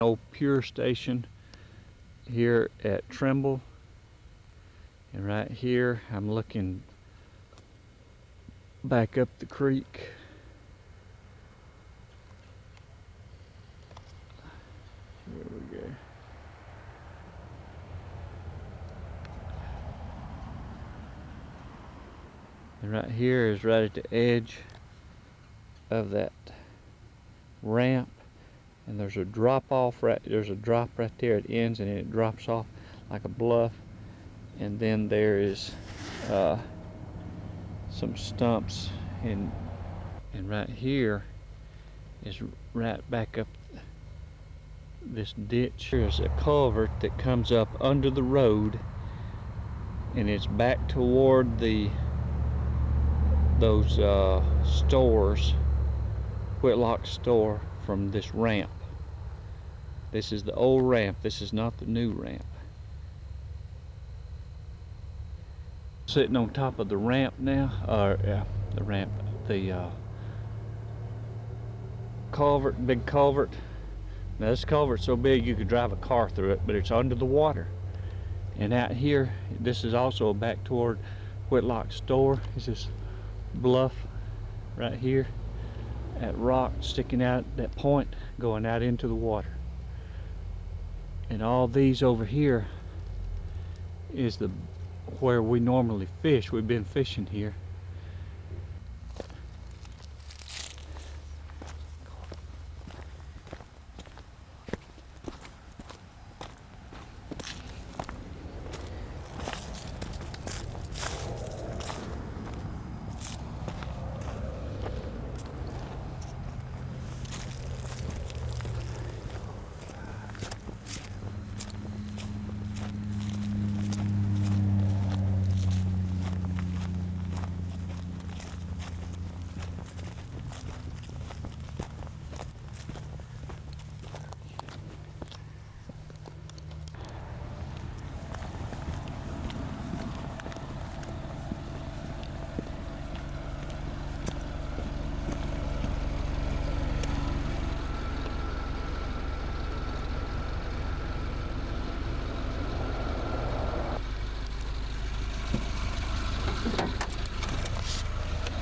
Old Pure Station here at Trimble, and right here I'm looking back up the creek. Here we go. And right here is right at the edge of that ramp, and there's a drop off right there. It ends and it drops off like a bluff, and then there is some stumps, and right here is right back up this ditch. There's a culvert that comes up under the road, and it's back toward those stores, Whitlock store, from this ramp. This is the old ramp. This is not the new ramp. Sitting on top of the ramp now, the ramp, the culvert, big culvert. Now this culvert's so big you could drive a car through it, but it's under the water. And out here, this is also back toward Whitlock store. It's this bluff right here, that rock sticking out, that point going out into the water. And all these over here is where we normally fish. We've been fishing here.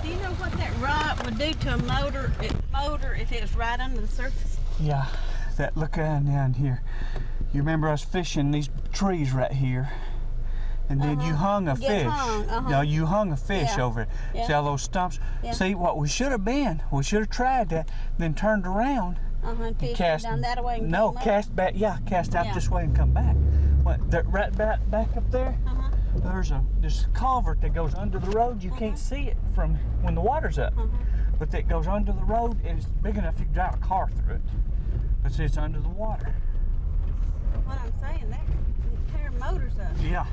Do you know what that rock would do to a motor if it was right under the surface? Yeah, that look down here. You remember us fishing these trees right here, and then you hung a fish. No, you hung a fish over it. Yeah. See all those stumps? Yeah. See what we should have been? We should have tried that, then turned around. And fish down that way and no, come up. cast back. Yeah, cast out Yeah. this way and come back. What? Right back up there. There's this culvert that goes under the road. You can't see it from when the water's up, but that goes under the road, and it's big enough you can drive a car through it. But see, it's under the water. What I'm saying, that would tear motors up. Yeah.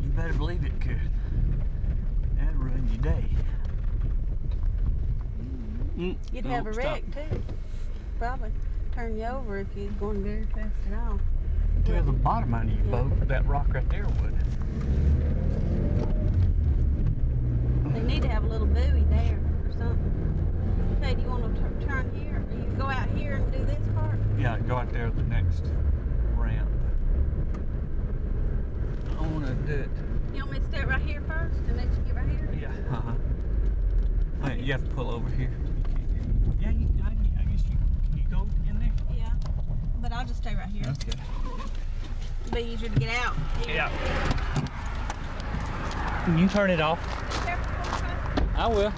You better believe it could. That'd ruin your day. You'd have a wreck too. Probably turn you over if you're going very fast at all. To the bottom of your boat, that rock right there would. They need to have a little buoy there or something. Okay, do you want to turn here? Or you go out here and do this part? Yeah, go out there the next ramp. I want to do it. You want me to stay right here first and let you get right here? Yeah. Wait, you have to pull over here. Yeah, I guess can you go in there? Yeah, but I'll just stay right here. Okay. It'll be easier to get out. Yeah. Can you turn it off? I will.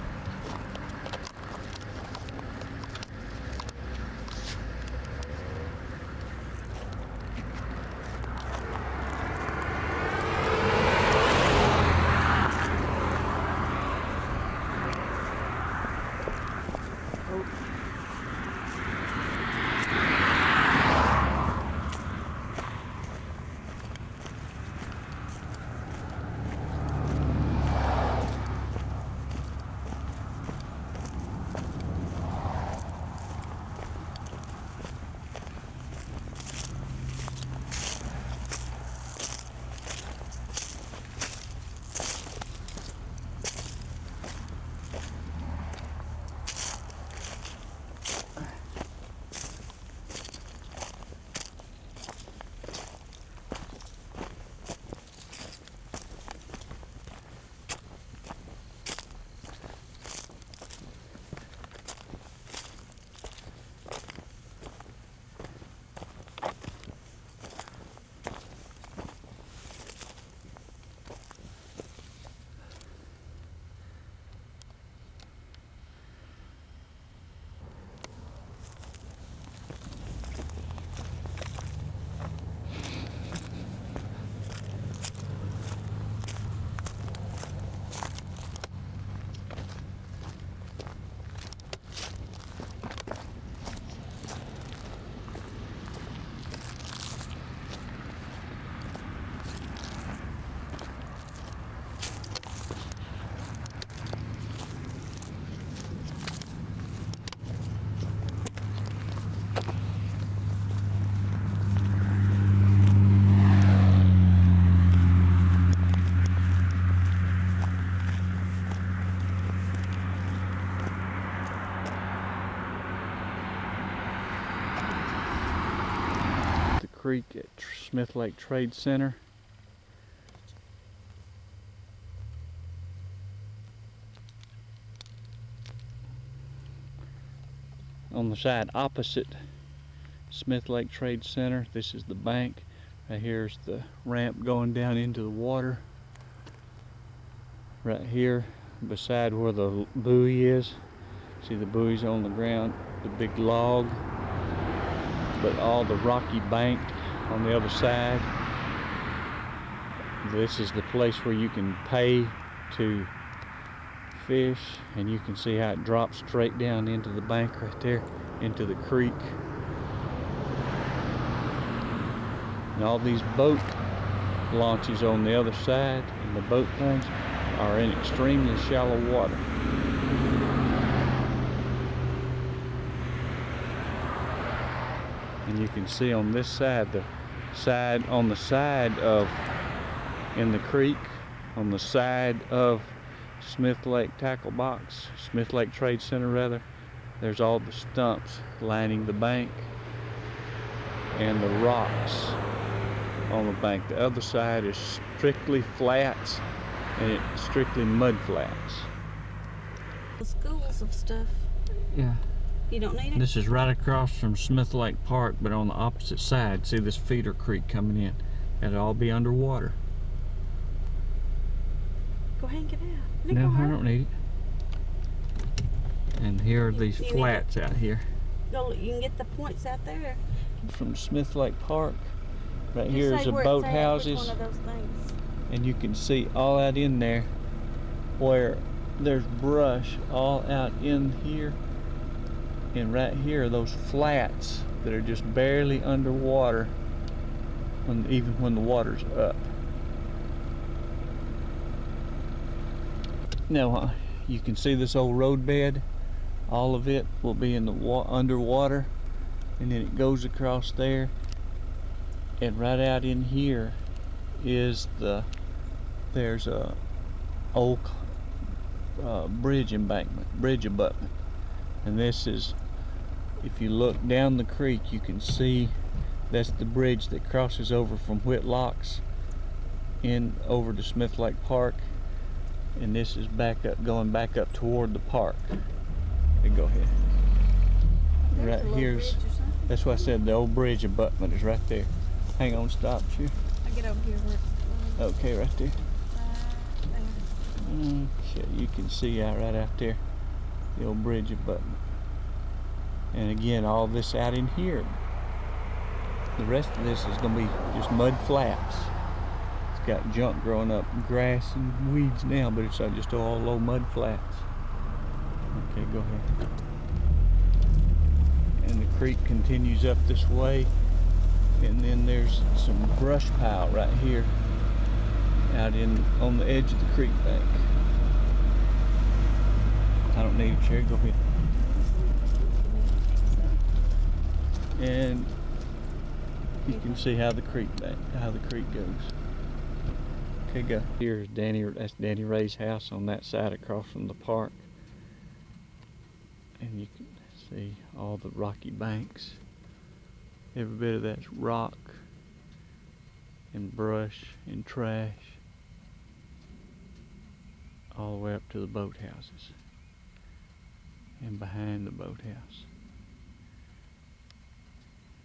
Creek at Smith Lake Trade Center. On the side opposite Smith Lake Trade Center, this is the bank. Right here's the ramp going down into the water. Right here beside where the buoy is. See the buoy's on the ground, the big log. But all the rocky bank on the other side. This is the place where you can pay to fish, and you can see how it drops straight down into the bank right there, into the creek. And all these boat launches on the other side, and the boat things are in extremely shallow water. And you can see on this side, on the side of, in the creek, on the side of Smith Lake Tackle Box, Smith Lake Trade Center rather, there's all the stumps lining the bank and the rocks on the bank. The other side is strictly flats, and it's strictly mud flats. The schools of stuff. Yeah. You don't need it? This is right across from Smith Lake Park, but on the opposite side. See this feeder creek coming in. It'll all be underwater. Go ahead and get out. No, I don't need it. And here are these You need flats out here. Go, you can get the points out there. From Smith Lake Park, right Just here say is the where it's boat at, which houses, one of those things. and you can see all out in there where there's brush all out in here. And right here are those flats that are just barely underwater even when the water's up. Now you can see this old road bed. All of it will be in the underwater, and then it goes across there, and right out in here is there's a old bridge abutment, and this is, if you look down the creek, you can see that's the bridge that crosses over from Whitlocks in over to Smith Lake Park, and this is going back up toward the park. Okay, go ahead. There's a Right little here's, bridge or something. that's why I said the old bridge abutment is right there. Hang on, stop you. I get over here where it's Okay, right there. right there. Okay, you can see right out there, the old bridge abutment. And again, all this out in here. The rest of this is going to be just mud flats. It's got junk growing up, grass and weeds now, but it's just all low mud flats. Okay, go ahead. And the creek continues up this way, and then there's some brush pile right here out on the edge of the creek bank. I don't need a chair, go ahead. And you can see how the creek goes. Okay, go. Here's that's Danny Ray's house on that side across from the park. And you can see all the rocky banks. Every bit of that's rock and brush and trash. All the way up to the boathouses and behind the boathouse.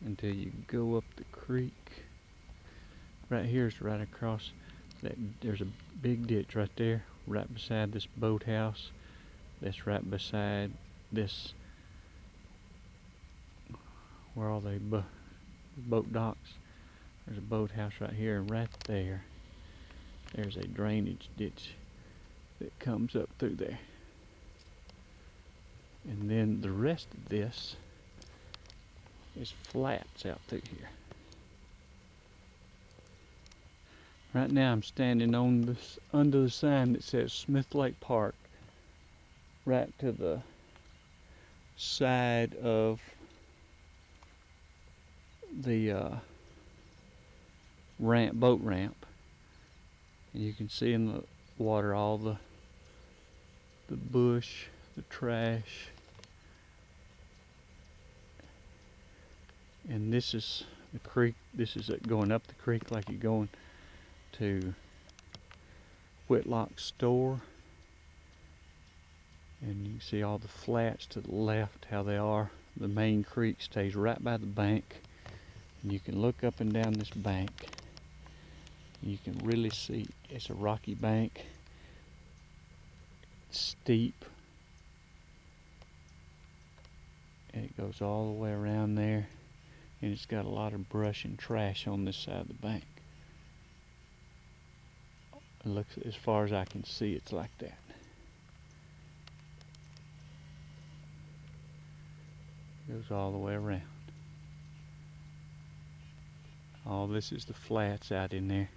Until you go up the creek. Right here's right across that. There's a big ditch right there, right beside this boathouse. That's right beside this, where all the boat docks. There's a boathouse right here, and right there, there's a drainage ditch that comes up through there. And then the rest of this is flats out through here. Right now I'm standing on this under the sign that says Smith Lake Park, right to the side of the boat ramp, and you can see in the water all the bush, the trash. And this is the creek. This is going up the creek like you're going to Whitlock store. And you can see all the flats to the left, how they are. The main creek stays right by the bank. And you can look up and down this bank. You can really see it's a rocky bank. It's steep. And it goes all the way around there. And it's got a lot of brush and trash on this side of the bank. It looks, as far as I can see, it's like that. Goes all the way around. All this is the flats out in there.